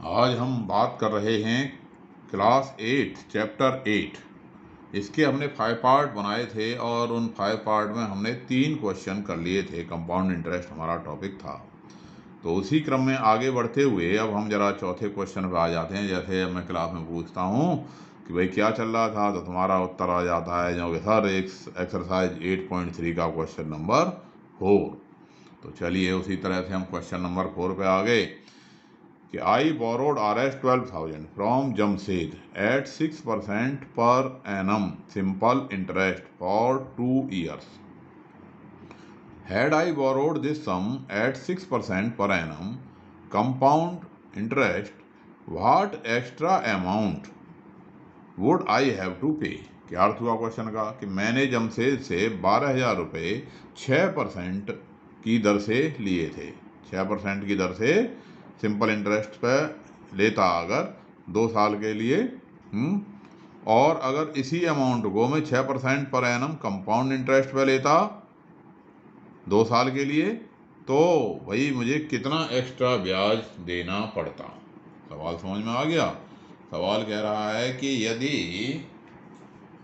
आज हम बात कर रहे हैं क्लास 8 चैप्टर 8। इसके हमने 5 पार्ट बनाए थे और उन 5 पार्ट में हमने 3 क्वेश्चन कर लिए थे। कंपाउंड इंटरेस्ट हमारा टॉपिक था। तो उसी क्रम में आगे बढ़ते हुए अब हम जरा चौथे क्वेश्चन पे आ जाते हैं। जैसे मैं क्लास में पूछता हूँ कि भाई क्या चल रहा था, तो तुम्हारा उत्तर आ जाता है जो कि सर एक्सरसाइज 8.3 का क्वेश्चन नंबर 4। तो चलिए उसी तरह से हम क्वेश्चन नंबर 4 पे आ गए कि I borrowed Rs 12,000 from Jamshed at 6% per annum simple interest for 2 years. Had I borrowed this sum at 6% per annum compound interest, what extra amount would I have to pay? क्या अर्थ हुआ question का कि मैंने जमशेद से 12,000 रुपये 6% की दर से लिए थे। 6% की दर से सिंपल इंटरेस्ट पे लेता अगर 2 साल के लिए, और अगर इसी अमाउंट को मैं 6% पर एनम कंपाउंड इंटरेस्ट पे लेता 2 साल के लिए, तो भाई मुझे कितना एक्स्ट्रा ब्याज देना पड़ता। सवाल समझ में आ गया। सवाल कह रहा है कि यदि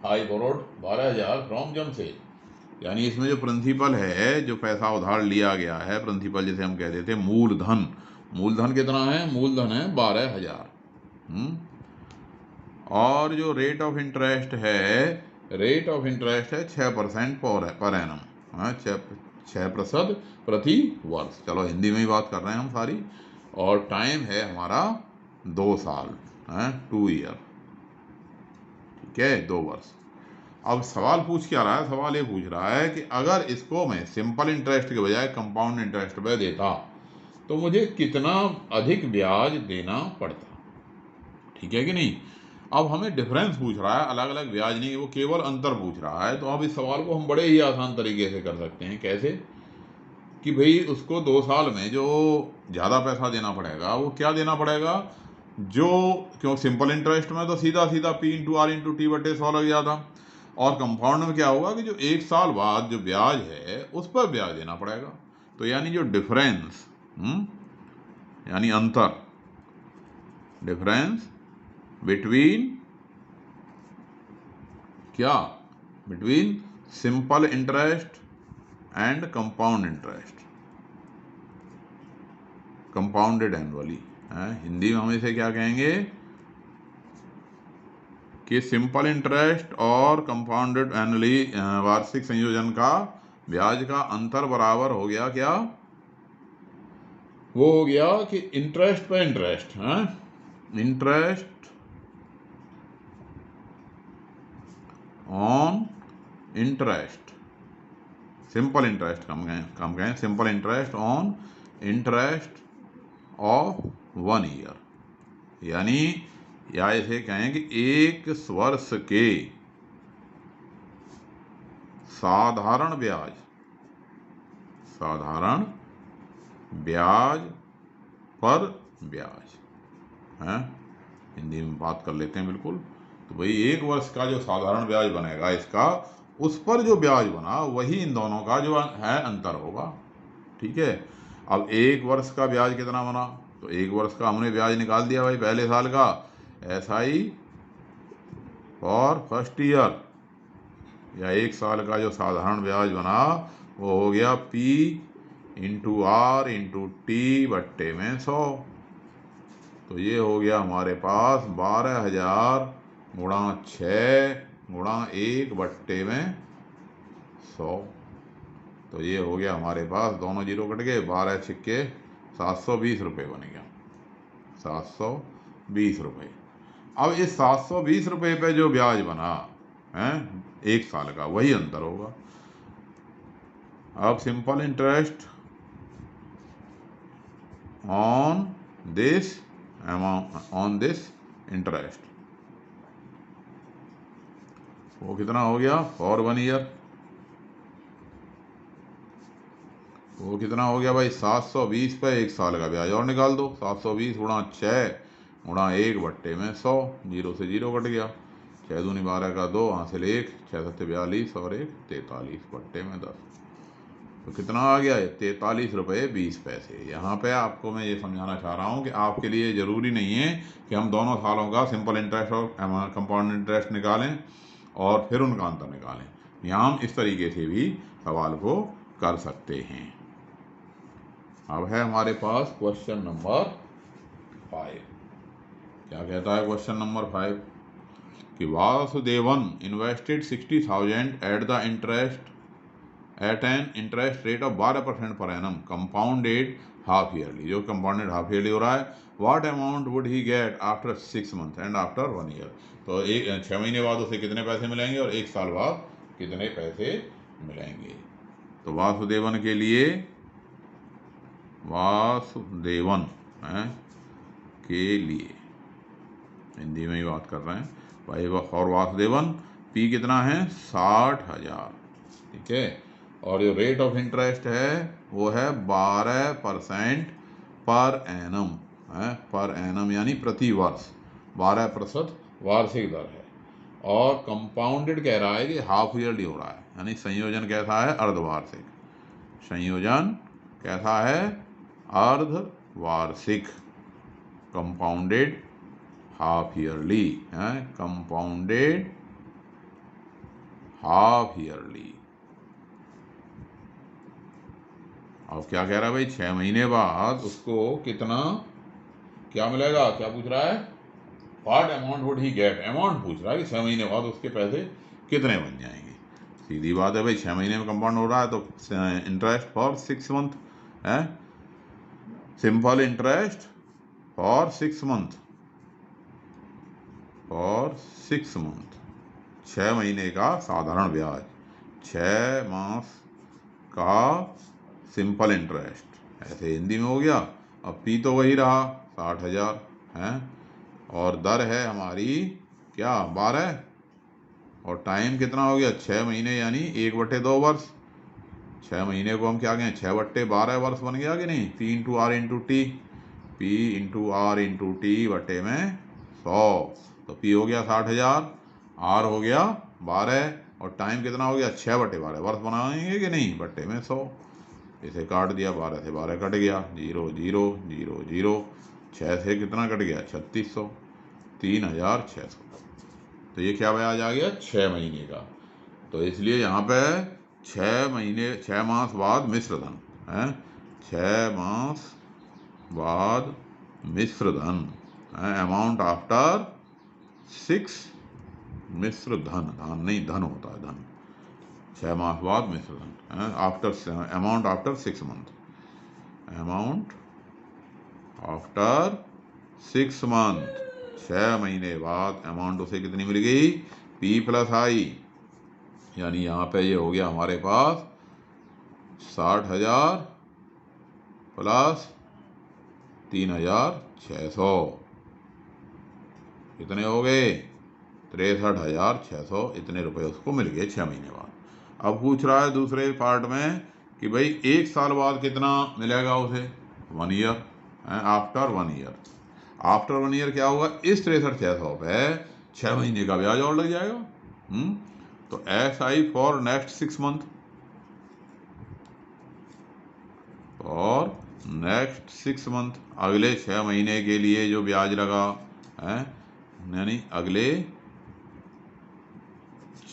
आई बोरोड 12,000 फ्रॉम जमशेद, यानी इसमें जो प्रिंसिपल है, जो पैसा उधार लिया गया है, प्रिंसिपल जिसे हम कहते थे मूलधन। मूलधन कितना है? मूलधन है 12,000। और जो रेट ऑफ इंटरेस्ट है, रेट ऑफ इंटरेस्ट है 6% पर एनम, 6% प्रति वर्ष। चलो हिंदी में ही बात कर रहे हैं हम सारी। और टाइम है हमारा 2 साल, 2 ईयर। ठीक है, 2 वर्ष। अब सवाल पूछ क्या रहा है? सवाल ये पूछ रहा है कि अगर इसको मैं सिंपल इंटरेस्ट के बजाय कंपाउंड इंटरेस्ट पे देता तो मुझे कितना अधिक ब्याज देना पड़ता। ठीक है कि नहीं? अब हमें डिफरेंस पूछ रहा है, अलग अलग ब्याज नहीं, वो केवल अंतर पूछ रहा है। तो अब इस सवाल को हम बड़े ही आसान तरीके से कर सकते हैं। कैसे? कि भाई उसको 2 साल में जो ज़्यादा पैसा देना पड़ेगा वो क्या देना पड़ेगा, जो क्यों सिंपल इंटरेस्ट में तो सीधा सीधा P/R/T/100 लग जाता, और कंपाउंड में क्या होगा कि जो 1 साल बाद जो ब्याज है उस पर ब्याज देना पड़ेगा। तो यानी जो डिफरेंस, यानी अंतर, डिफरेंस बिटवीन क्या, between simple interest and compound interest, compounded annually. Hindi में हम इसे क्या कहेंगे कि सिंपल इंटरेस्ट और कंपाउंडेड एनुअली वार्षिक संयोजन का ब्याज का अंतर बराबर हो गया क्या? वो हो गया कि इंटरेस्ट पे interest, interest on interest, simple interest कम कहें simple interest on interest of 1 year. यानी या इसे कहें कि 1 वर्ष के साधारण ब्याज, साधारण ब्याज पर ब्याज, हिंदी में बात कर लेते हैं बिल्कुल। तो भाई 1 वर्ष का जो साधारण ब्याज बनेगा इसका, उस पर जो ब्याज बना वही इन दोनों का जो है अंतर होगा। ठीक है। अब 1 वर्ष का ब्याज कितना बना, तो 1 वर्ष का हमने ब्याज निकाल दिया भाई पहले साल का, SI फॉर फर्स्ट ईयर, या 1 साल का जो साधारण ब्याज बना वो हो गया P/R/T/100। तो ये हो गया हमारे पास 12,000 गुणा 6 गुणा 1/100। तो ये हो गया हमारे पास, दोनों जीरो कट गए, 12 छिक्के 720 रुपये बन गया, 720 रुपये। अब इस 720 रुपये पे जो ब्याज बना है 1 साल का, वही अंतर होगा। अब simple interest on this amount, on this interest, वो कितना हो गया फॉर 1 ईयर, वो कितना हो गया भाई 720 पे 1 साल का ब्याज और निकाल दो। 720 गुणा 6 गुणा 1/100, जीरो से जीरो कट गया, 6 दूनी 12 का 2, हासिल 1, 6 7 42 और 1 43/10। तो कितना आ गया 43 रुपये 20 पैसे। यहाँ पे आपको मैं ये समझाना चाह रहा हूँ कि आपके लिए ज़रूरी नहीं है कि हम दोनों सालों का सिंपल इंटरेस्ट और कंपाउंड इंटरेस्ट निकालें और फिर उनका अंतर निकालें। यहाँ हम इस तरीके से भी सवाल को कर सकते हैं। अब है हमारे पास क्वेश्चन नंबर 5। क्या कहता है क्वेश्चन नंबर 5 कि Vasudevan invested 60,000 at an interest rate of 12% per annum compounded half yearly. जो कंपाउंडेड हाफ ईयरली हो रहा है, what amount would he get after 6 month and after 1 year. तो 6 महीने बाद उसे कितने पैसे मिलेंगे और 1 साल बाद कितने पैसे मिलेंगे। तो वासुदेवन के लिए, वासुदेवन के लिए हिंदी में ही बात कर रहे हैं भाई। और वासुदेवन पी कितना है 60,000, ठीक है। और जो रेट ऑफ इंटरेस्ट है वो है 12% पर एनम है, पर एनम यानी प्रति वर्ष 12% वार्षिक दर है। और कंपाउंडेड कह रहा है कि हाफ ईयरली हो रहा है, यानी संयोजन कैसा है अर्धवार्षिक। संयोजन कैसा है अर्धवार्षिक, कंपाउंडेड हाफ ईयरली है, कंपाउंडेड हाफ ईयरली। अब क्या कह रहा है भाई 6 महीने बाद उसको कितना क्या मिलेगा, क्या पूछ रहा है what amount would he get. Amount पूछ रहा है कि 6 महीने बाद उसके पैसे कितने बन जाएंगे। सीधी बात है भाई, 6 महीने में कंपाउंड हो रहा है तो इंटरेस्ट फॉर 6 मंथ है, simple interest for 6 month, for 6 month 6 महीने का साधारण ब्याज, 6 मास का सिंपल इंटरेस्ट, ऐसे हिंदी में हो गया। अब पी तो वही रहा 60,000 है, और दर है हमारी क्या 12, और टाइम कितना हो गया 6 महीने यानी 1/2 वर्ष। 6 महीने को हम क्या कहें 6/12 वर्ष बन गया कि नहीं। P into R into T, P into R into T बटे में 100। तो P हो गया 60,000, R हो गया 12, और टाइम कितना हो गया 6/12 वर्ष बनाएंगे कि नहीं, बटे में 100। इसे काट दिया, 12 से 12 कट गया, 0 0 0 0, 6 से कितना कट गया 3600, 3600। तो ये क्या ब्याज आ गया 6 महीने का। तो इसलिए यहाँ पे 6 मास बाद मिश्र धन है, 6 मास बाद मिश्र धन है, अमाउंट आफ्टर 6 मिश्र धन, धन नहीं धन होता है धन, 6 मास बाद मिश्र धन after amount after 6 month, amount after 6 month 6 महीने बाद अमाउंट उसे कितनी मिल गई P प्लस आई, यानी यहाँ पे ये हो गया हमारे पास 60,000 प्लस 3,600, कितने हो गए 63,600। इतने रुपए उसको मिल गए 6 महीने बाद। अब पूछ रहा है दूसरे पार्ट में कि भाई 1 साल बाद कितना मिलेगा उसे 1 year, after 1 year. After 1 year क्या होगा, इस 63,600 पे 6 महीने का ब्याज और लग जाएगा। तो SI फॉर नेक्स्ट 6 मंथ, और नेक्स्ट 6 मंथ अगले 6 महीने के लिए जो ब्याज लगा है, यानी अगले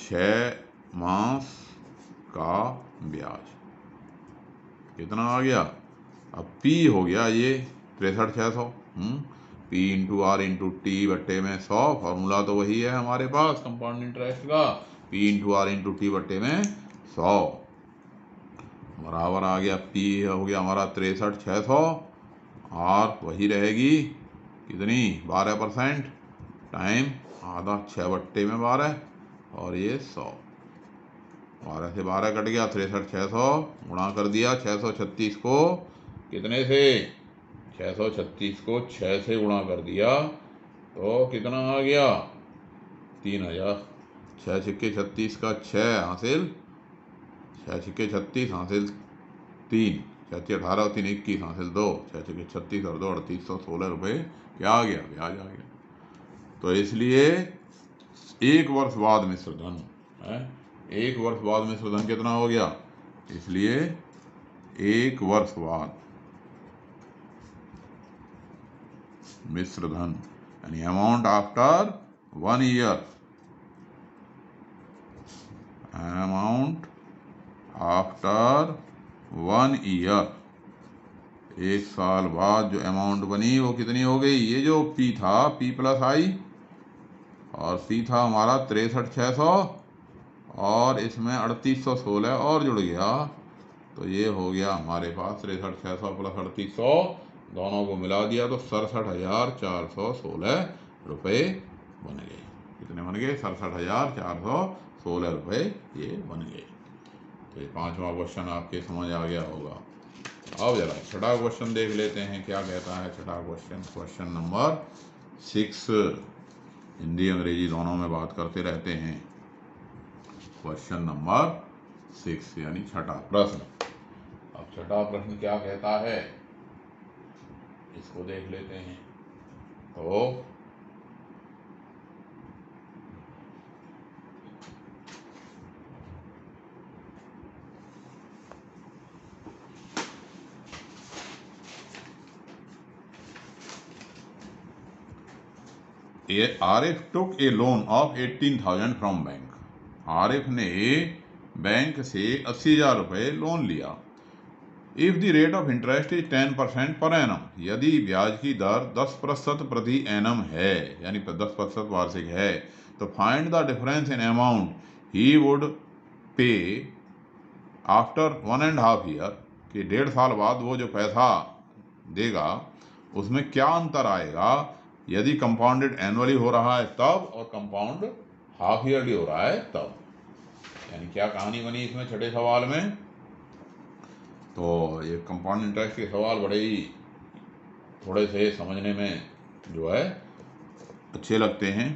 6 मास का ब्याज कितना आ गया। अब P हो गया ये 63,600, P into R into T बट्टे में 100, फॉर्मूला तो वही है हमारे पास कंपाउंड इंटरेस्ट का, P into R into T बट्टे में 100 बराबर आ गया P हो गया हमारा 63,600, आर वही रहेगी कितनी 12%, टाइम आधा 6/12, और ये 100, 12 से 12 कट गया 63,600, गुणा कर दिया 636 को कितने से 636 को 6 से गुणा कर दिया तो कितना आ गया 3,000। 6 छिक्के 36 का 6 हासिल, 6 छिक्के 36 हासिल 3, 6 18 और 3 21 हासिल 2, 6 छिक्के 36 और 2 3816 रुपये क्या आ गया ब्याज आ गया। तो इसलिए 1 वर्ष बाद मिश्र धन है, 1 वर्ष बाद मिश्र धन कितना हो गया, इसलिए एक वर्ष बाद मिश्र धन यानी amount after 1 year, amount after 1 year, एक साल बाद जो अमाउंट बनी वो कितनी हो गई? ये जो पी था, पी प्लस आई, और सी था हमारा 63,600, और इसमें 3816 और जुड़ गया, तो ये हो गया हमारे पास 63,600 प्लस 3800, दोनों को मिला दिया तो 67,416 रुपये बन गए। कितने बन गए? 67,416 रुपये ये बन गए। तो ये 5वां क्वेश्चन आपके समझ आ गया होगा। अब जरा छठा क्वेश्चन देख लेते हैं क्या कहता है छठा क्वेश्चन। क्वेश्चन नंबर 6, हिंदी अंग्रेजी दोनों में बात करते रहते हैं। क्वेश्चन नंबर 6 यानी छठा प्रश्न। अब छठा प्रश्न क्या कहता है इसको देख लेते हैं। तो Arif took a loan of 18,000 from bank. Arif ने बैंक से 80,000 रुपये लोन लिया। If the rate of interest is 10% per annum, यदि ब्याज की दर 10% प्रति एनम है, यानी 10% वार्षिक है, तो find the difference in amount he would पे आफ्टर 1.5 ईयर, कि 1.5 साल बाद वो जो पैसा देगा उसमें क्या अंतर आएगा यदि कंपाउंडेड एनुअली हो रहा है तब, और कंपाउंड हाफ ईयरली हो रहा है तब। यानी क्या कहानी बनी इसमें छठे सवाल में? तो ये कंपाउंड इंटरेस्ट के सवाल बड़े ही थोड़े से समझने में जो है अच्छे लगते हैं।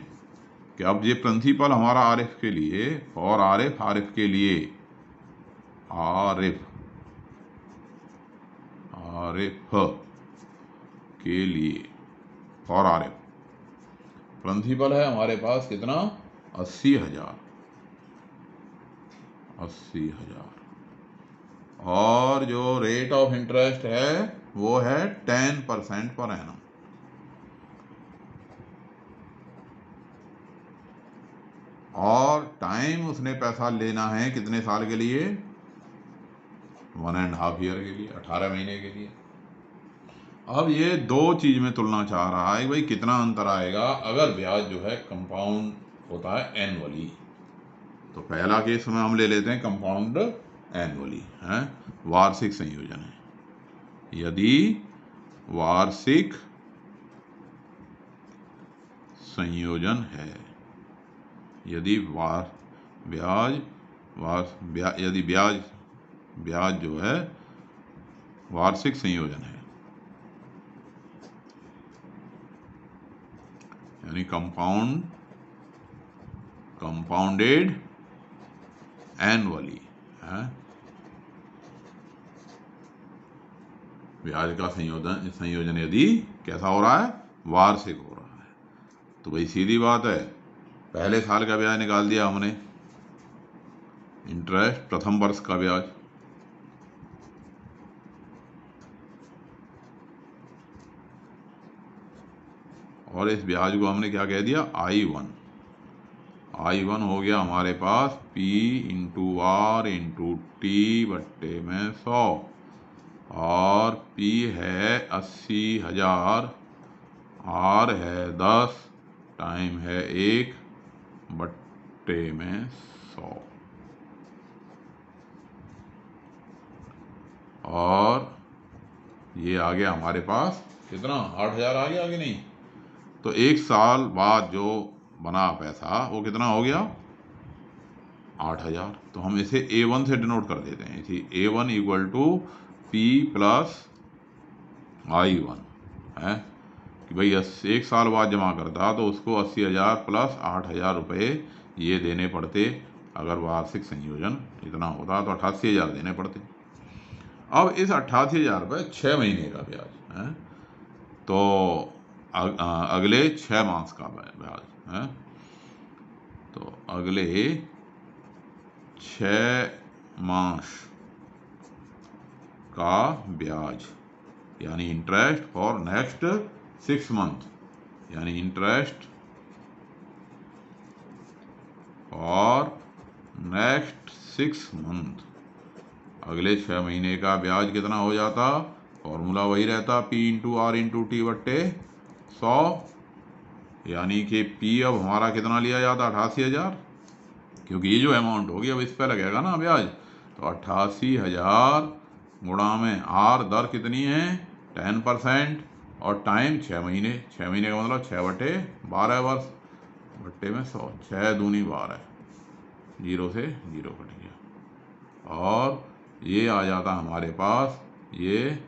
कि अब ये प्रिंसिपल हमारा आरिफ के लिए, और आरिफ के लिए, आरिफ के लिए, और आरिफ प्रिंसिपल है हमारे पास कितना? 80,000, और जो रेट ऑफ इंटरेस्ट है वो है 10% पर एनम। और टाइम उसने पैसा लेना है कितने साल के लिए? 1.5 ईयर के लिए, 18 महीने के लिए। अब ये दो चीज में तुलना चाह रहा है भाई कितना अंतर आएगा अगर ब्याज जो है कंपाउंड होता है एनुअली। तो पहला केस में हम ले लेते हैं कंपाउंड एनुअली है, वार्षिक संयोजन है। यदि वार्षिक संयोजन है, यदि ब्याज जो है वार्षिक संयोजन है, यानी कंपाउंडेड एनुअली है, ब्याज का संयोजन यदि कैसा हो रहा है? वार्षिक हो रहा है। तो भाई सीधी बात है, पहले साल का ब्याज निकाल दिया हमने, इंटरेस्ट प्रथम वर्ष का ब्याज, और इस ब्याज को हमने क्या कह दिया? I1 हो गया हमारे पास P into R into T बट्टे में 100, और P है 80,000, R है 10, टाइम है 1 बट्टे में 100, और ये आ गया हमारे पास कितना? 8,000 आ गया कि नहीं? तो एक साल बाद जो बना पैसा वो कितना हो गया? 8,000। तो हम इसे A1 से डिनोट कर देते हैं। इसी A1 equal to P plus I1 है कि भाई 1 साल बाद जमा करता तो उसको 80,000 प्लस 8,000 रुपये ये देने पड़ते। अगर वार्षिक संयोजन इतना होता तो 88,000 देने पड़ते। अब इस 88,000 रुपये 6 महीने का ब्याज है, तो अगले 6 मास का ब्याज है, तो अगले 6 मास का ब्याज, यानी इंटरेस्ट फॉर नेक्स्ट 6 मंथ, यानी इंटरेस्ट फॉर नेक्स्ट 6 मंथ, अगले 6 महीने का ब्याज कितना हो जाता, फॉर्मूला वही रहता P into R into T बट्टे 100, यानी कि P अब हमारा कितना लिया जाता 88,000, क्योंकि ये जो अमाउंट होगी अब इस पर लगेगा ना ब्याज, तो 88,000 गुणा में आर दर कितनी है 10% और टाइम 6 महीने, 6 महीने का मतलब 6/12 वर्ष, बट्टे में 100, 6 दूनी 12, 0 से 0 कट गया और ये आ जाता हमारे पास, ये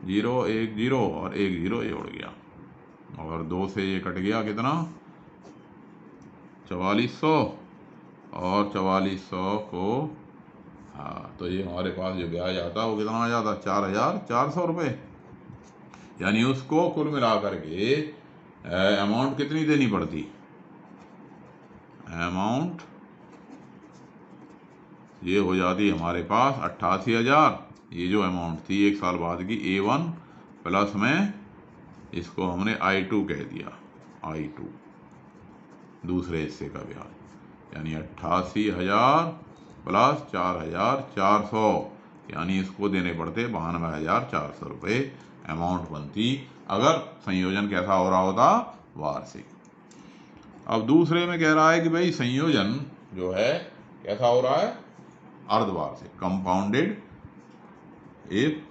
0 1 0 और 1 0 ये उड़ गया और 2 से ये कट गया कितना 4400 और 4400 को, हाँ तो ये हमारे पास जो ब्याज आता वो कितना आ जाता 4,400 रुपये, यानी उसको कुल मिला करके अमाउंट कितनी देनी पड़ती, अमाउंट ये हो जाती हमारे पास 88,000, ये जो अमाउंट थी 1 साल बाद की A1 प्लस में इसको हमने I2 कह दिया, I2 दूसरे हिस्से का ब्याज, यानी 88,000 प्लस 4,400, यानी इसको देने पड़ते 92,400 रुपये अमाउंट बनती अगर संयोजन कैसा हो रहा होता वार्षिक। अब दूसरे में कह रहा है कि भाई संयोजन जो है कैसा हो रहा है अर्धवार्षिक, कंपाउंडेड, एक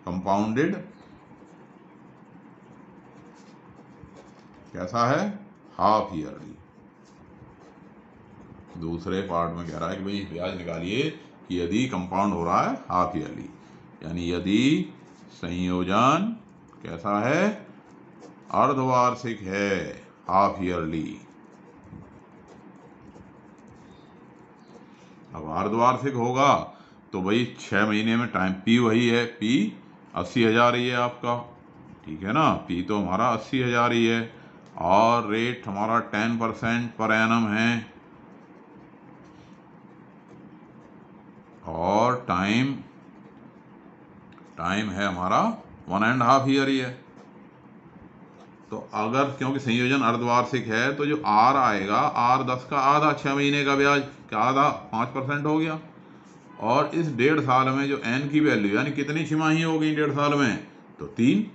कंपाउंडेड कैसा है हाफ ईयरली। दूसरे पार्ट में कह रहा है कि भाई ब्याज निकालिए कि यदि कंपाउंड हो रहा है हाफ ईयरली, यानी यदि संयोजन कैसा है अर्धवार्षिक है हाफ ईयरली। अब अर्धवार्षिक होगा तो भाई 6 महीने में टाइम P वही है, P 80,000 ही है आपका, ठीक है ना, P तो हमारा 80,000 ही है और रेट हमारा 10% पर एनम है और टाइम है हमारा 1.5 ईयर ही है। तो अगर क्योंकि संयोजन अर्धवार्षिक है तो जो R आएगा R 10 का आधा, 6 महीने का ब्याज क्या आधा 5% हो गया और इस 1.5 साल में जो N की वैल्यू यानी कितनी छिमाही हो गई 1.5 साल में, तो 3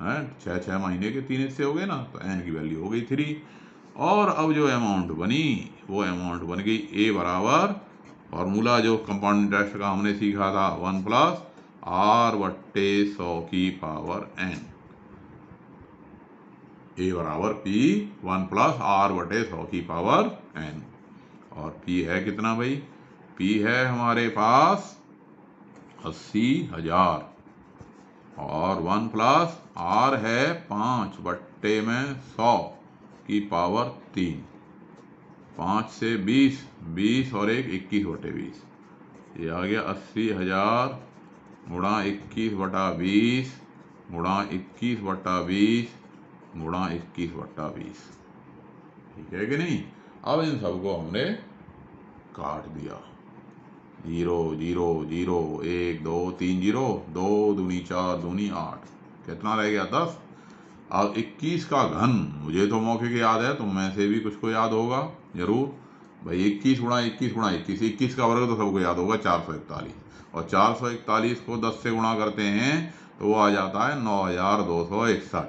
है, 6 महीने के 3 हिस्से हो गए ना, तो N की वैल्यु हो गई 3 और अब जो अमाउंट बनी वो अमाउंट बन गई A बराबर फॉर्मूला जो कंपाउंड इंटरेस्ट का हमने सीखा था 1 प्लस R बट्टे 100 की पावर N, A बराबर P 1 प्लस R बटे 100 की पावर N और P है कितना भाई, P है हमारे पास 80,000 और 1 प्लस R है 5 बट्टे में 100 की पावर 3, 5 से 20, 20 और 1 21 बटे 20, ये आ गया 80,000 गुणा 21 बटा 20 गुणा 21 बटा 20 गुणा 21 बटा 20, ठीक है कि नहीं। अब इन सबको हमने काट दिया, 0 0 0 1 2 3 0, 2 दूनी 4 दूनी 8, कितना रह गया 10। अब 21 का घन मुझे तो मौखिक याद है, तुम में से भी कुछ को याद होगा जरूर भाई, 21 गुणा 21 गुणा 21, 21 का वर्ग तो सबको याद होगा 441 और 441 को 10 से गुणा करते हैं तो वो आ जाता है 9,261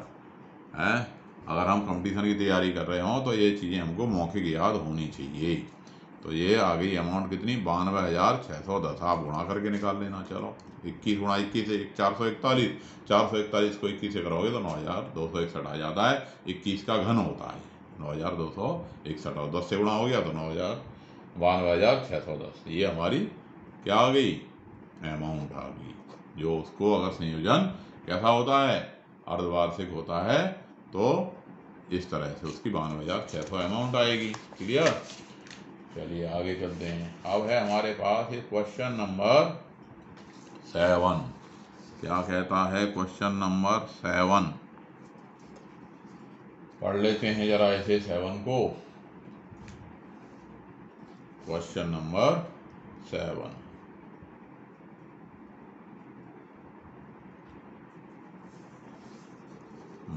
है। अगर हम कंपटीशन की तैयारी कर रहे हों तो ये चीज़ें हमको मौखिक याद होनी चाहिए। तो ये आ गई अमाउंट कितनी 92,610, आप गुणा करके निकाल लेना। चलो 21 गुणा 21 से 441, 441 को 21 से करोगे तो 9,261 आ जाता है, 21 का घन होता है 9,261 और 10 से गुणा हो गया तो 92,610, ये हमारी क्या आ गई अमाउंट आ गई, जो उसको अगर संयोजन कैसा होता है अर्धवार्षिक होता है तो इस तरह से उसकी 92,600 अमाउंट आएगी। क्लियर, चलिए आगे चलते हैं। अब है हमारे पास ये क्वेश्चन नंबर 7, क्या कहता है क्वेश्चन नंबर 7, पढ़ लेते हैं जरा ऐसे 7 को। Question number 7.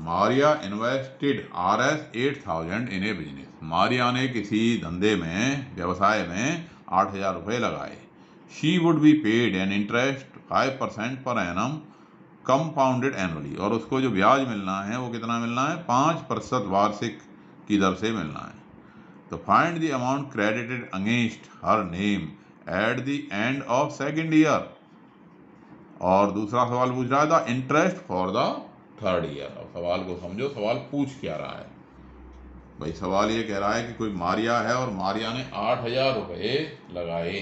Maria invested Rs 8,000 इन ए बिजनेस. मारिया ने किसी धंधे में, व्यवसाय में 8,000 रुपये लगाए. She would be paid an interest 5% पर एनम कंपाउंडेड एनुअली. और उसको जो ब्याज मिलना है वो कितना मिलना है? 5% वार्षिक की दर से मिलना है. तो find the amount credited against her name at the end of second year. और दूसरा सवाल पूछ रहा है the interest for the third year. अब सवाल को समझो, सवाल पूछ क्या रहा है भाई. सवाल ये कह रहा है कि कोई मारिया है और मारिया ने 8,000 रुपये लगाए.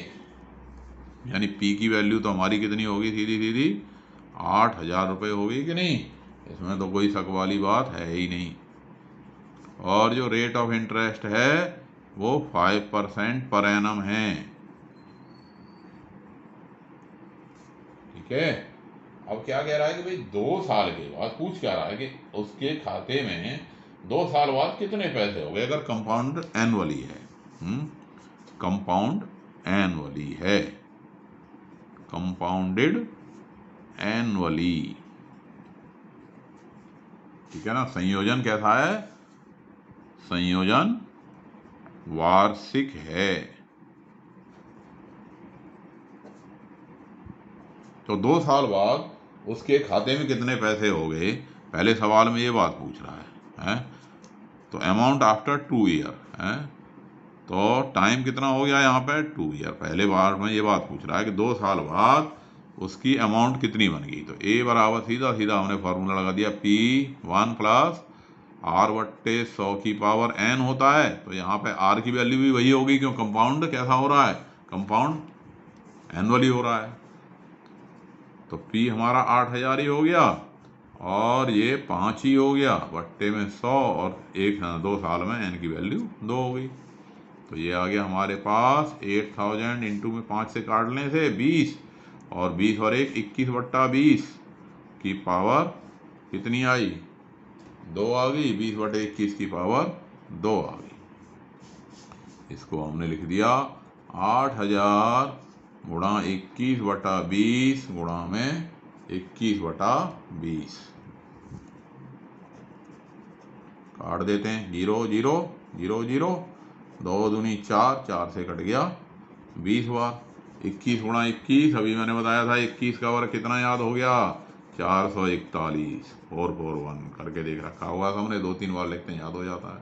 यानी पी की वैल्यू तो हमारी कितनी होगी? सीधी सीधी 8,000 रुपये होगी कि नहीं? इसमें तो कोई शक वाली बात है ही नहीं. और जो रेट ऑफ इंटरेस्ट है वो 5% पर एनम है. ठीक है. अब क्या कह रहा है कि भाई 2 साल के बाद, पूछ क्या रहा है कि उसके खाते में 2 साल बाद कितने पैसे हो गए अगर कंपाउंड एनुअली है. कंपाउंड एनुअली है, कंपाउंडेड एनुअली. ठीक है ना. संयोजन कैसा है? संयोजन वार्षिक है. तो 2 साल बाद उसके खाते में कितने पैसे हो गए, पहले सवाल में ये बात पूछ रहा है. तो अमाउंट आफ्टर 2 ईयर है. तो टाइम कितना हो गया यहाँ पे? 2 ईयर. पहले बार में ये बात पूछ रहा है कि 2 साल बाद उसकी अमाउंट कितनी बन गई. तो ए बराबर सीधा सीधा हमने फॉर्मूला लगा दिया, P1 प्लस R/100 की पावर n होता है. तो यहाँ पे R की वैल्यू भी वही होगी, क्यों? कंपाउंड कैसा हो रहा है? कंपाउंड एनुअली हो रहा है. तो P हमारा 8,000 ही हो गया और ये 5 ही हो गया, बट्टे में 100 और 2 साल में n की वैल्यू 2 हो गई. तो ये आ गया हमारे पास 8,000 इंटू में 5 से काटने से 20, और 20 और 1 21/20 की पावर कितनी आई? 2 आ गई. 20/21 की पावर 2 आ गई. इसको हमने लिख दिया 8,000 गुणा 21/20 गुणा में 21/20. काट देते हैं. 0 0 0 0, 2 दूनी 4, 4 से कट गया 20 बार. 21 गुणा 21, अभी मैंने बताया था 21 का वर्ग कितना याद हो गया? 441. 441 करके देख रखा होगा हमने, 2-3 बार लिखते हैं, याद हो जाता है.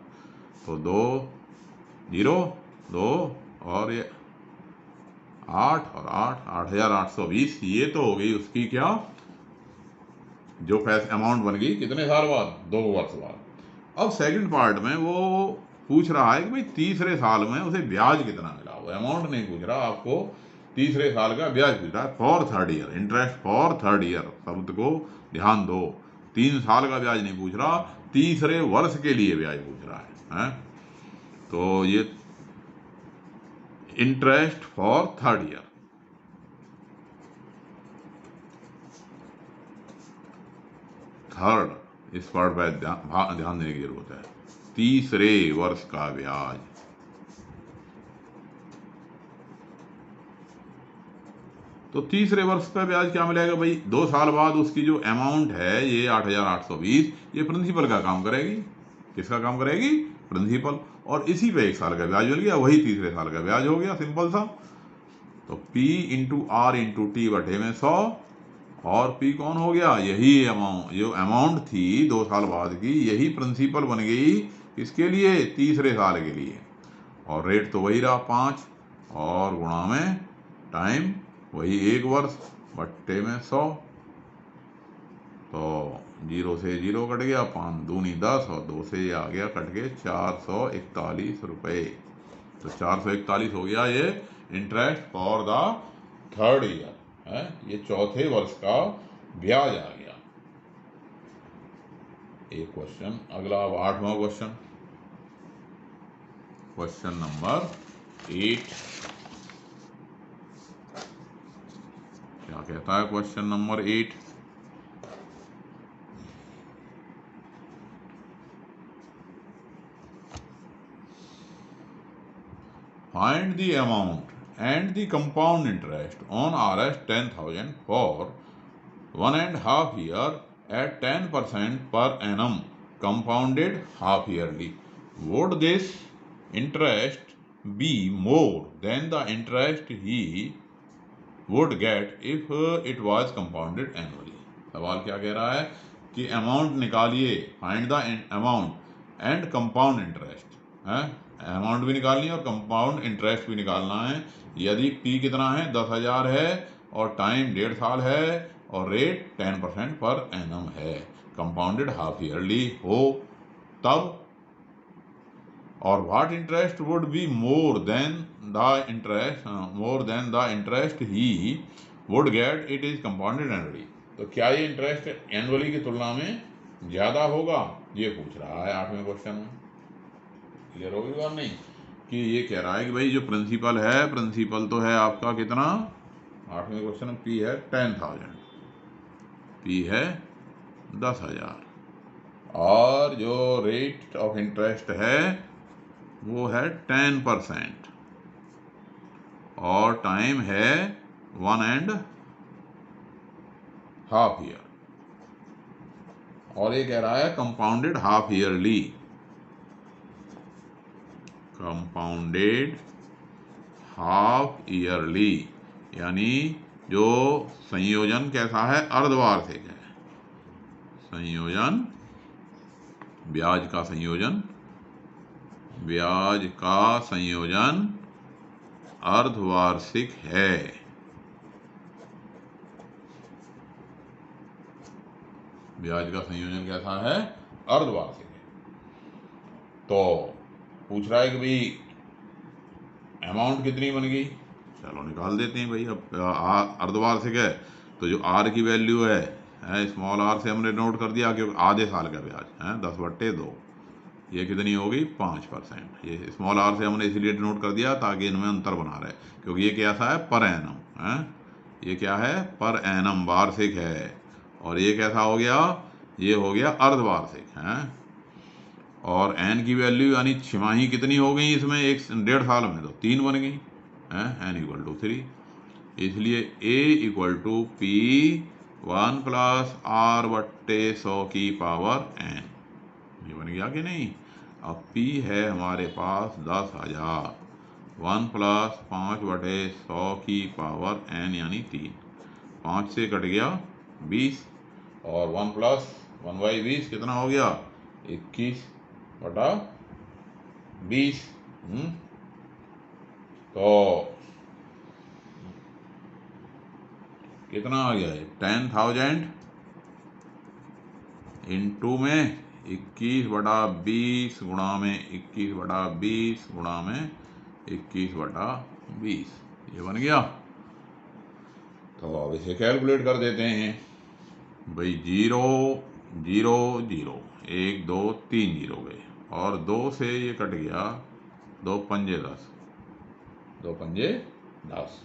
तो 2 0 2 और ये 8 और 8, 8,820. ये तो हो गई उसकी क्या, जो पैसे अमाउंट बन गई कितने साल बाद? 2 वर्ष बाद. अब सेकंड पार्ट में वो पूछ रहा है कि भाई तीसरे साल में उसे ब्याज कितना मिला. वो अमाउंट नहीं पूछ रहा, आपको तीसरे साल का ब्याज पूछ रहा है. For third year, interest for third year शब्द को ध्यान दो. 3 साल का ब्याज नहीं पूछ रहा, तीसरे वर्ष के लिए ब्याज पूछ रहा है. तो ये interest for third year. Third, इस वर्ड पर ध्यान देने की जरूरत है. तीसरे वर्ष का ब्याज. तो तीसरे वर्ष का ब्याज क्या मिलेगा भाई? 2 साल बाद उसकी जो अमाउंट है ये 8,820, ये प्रिंसिपल का काम करेगी. किसका काम करेगी? प्रिंसिपल. और इसी पे 1 साल का ब्याज मिल गया, वही तीसरे साल का ब्याज हो गया, सिंपल सा. तो P into R into T बटे में 100, और P कौन हो गया? यही अमाउंट, जो अमाउंट थी 2 साल बाद की, यही प्रिंसिपल बन गई. किसके लिए? तीसरे साल के लिए. और रेट तो वही रहा 5, और गुणा में टाइम वही 1 वर्ष, बट्टे में 100. तो 0 से 0 कट गया, 5 दूनी 10 और 2 से ये आ गया कट के 441 रुपये. तो 441 हो गया ये interest for the third year है. ये चौथे वर्ष का ब्याज आ गया. एक क्वेश्चन. अगला अब 8वां क्वेश्चन. Question number 8. क्या कहता है question number 8? Find the amount and the compound interest on RS 10,000 for 1.5 year at 10% per annum compounded half yearly. Would this interest be more than the interest he would get if it was compounded annually? सवाल क्या कह रहा है कि amount निकालिए, find the amount and compound interest है, amount भी निकालनी है और कंपाउंड इंटरेस्ट भी निकालना है। यदि P कितना है, 10,000 है और टाइम 1.5 साल है और रेट 10% पर एनम है, कंपाउंडेड हाफ ईयरली हो तब, और what interest would be more than the interest he would get it is compounded annually. तो क्या ये इंटरेस्ट एनुअली की तुलना में ज्यादा होगा, ये पूछ रहा है 8वें क्वेश्चन में। क्लियर होगी बात नहीं कि ये कह रहा है कि भाई जो प्रिंसिपल है, प्रिंसिपल तो है आपका कितना, 8वें क्वेश्चन में P है 10,000, P है 10,000 और जो रेट ऑफ इंटरेस्ट है वो है 10% और टाइम है 1.5 ईयर और ये कह रहा है compounded half yearly, compounded half yearly यानी जो संयोजन कैसा है, अर्धवार्षिक है। संयोजन, ब्याज का संयोजन, ब्याज का संयोजन अर्धवार्षिक है। ब्याज का संयोजन कैसा है, अर्धवार्षिक है। तो पूछ रहा है कि भाई अमाउंट कितनी बन गई, चलो निकाल देते हैं भाई। अब अर्धवार्षिक है तो जो R की वैल्यू है स्मॉल r से हमने नोट कर दिया क्योंकि आधे साल का ब्याज है 10/2, ये कितनी होगी 5%। ये स्मॉल r से हमने इसलिए नोट कर दिया ताकि इनमें अंतर बना रहे, क्योंकि ये कैसा है पर एनम है, ये क्या है पर एनम वार्षिक है, और ये कैसा हो गया, ये हो गया अर्धवार्षिक है। और n की वैल्यू यानी छिमाही कितनी हो गई इसमें, 1.5 साल में तो 3 बन गई है, n = 3, इसलिए A = P 1 + R/100 की पावर n, ये बन गया कि नहीं। अब P है हमारे पास 10,000, 1 + 5/100 की पावर n यानी 3, 5 से कट गया 20 और 1 + 1/20 कितना हो गया 21/20। तो कितना आ गया है 10,000 इंटू में 21/20 गुणा में 21/20 गुणा में 21/20, ये बन गया। तो अब इसे कैलकुलेट कर देते हैं भाई, 0 0 0 1 2 3 0 गए और 2 से ये कट गया, 2 पंजे 10, 2 पंजे 10।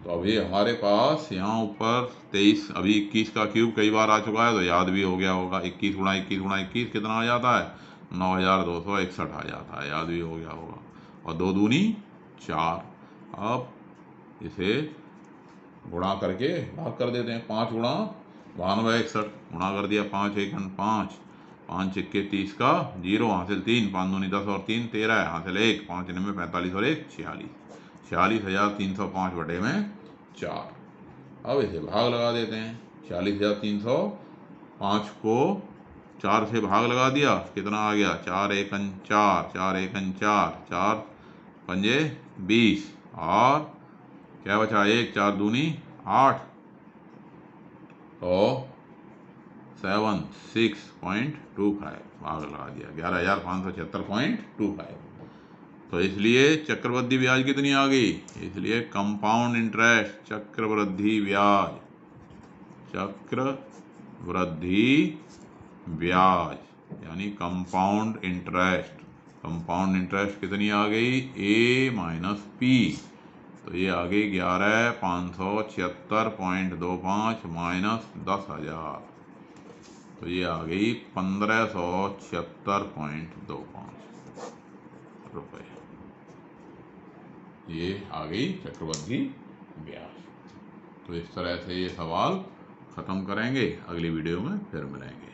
तो अभी हमारे पास यहाँ ऊपर 23, अभी 21 का क्यूब कई बार आ चुका है तो याद भी हो गया होगा, 21 × 21 × 21 कितना आ जाता है 9,261 आ जाता है, याद भी हो गया होगा, और 2 दूनी 4। अब इसे गुणा करके भाग कर देते हैं, 5 × 9261 गुणा कर दिया, 5 × 1 = 5, 5 × 1 = 30 का 0 हासिल 3, 5 दूनी 10 और 3 13 हासिल 1, 5 × 9 = 45 और 1 46, 46,305/4। अब इसे भाग लगा देते हैं, 46,305 को 4 से भाग लगा दिया, कितना आ गया 4 × 1 = 4, 4 × 1 = 4, 4 पंजे 20 और क्या बचा 1, 4 दूनी 8, तो 76.25 भाग लगा दिया, 11,576.25। तो इसलिए चक्रवृद्धि ब्याज कितनी आ गई, इसलिए कंपाउंड इंटरेस्ट चक्रवृद्धि ब्याज, चक्रवृद्धि ब्याज यानी कंपाउंड इंटरेस्ट, कंपाउंड इंटरेस्ट कितनी आ गई A - P, तो ये आ गई 11,576.25 माइनस 10,000, तो ये आ गई 1,576.25 रुपये। ये आ गई चक्रवृद्धि ब्याज। तो इस तरह से ये सवाल ख़त्म करेंगे, अगली वीडियो में फिर मिलेंगे।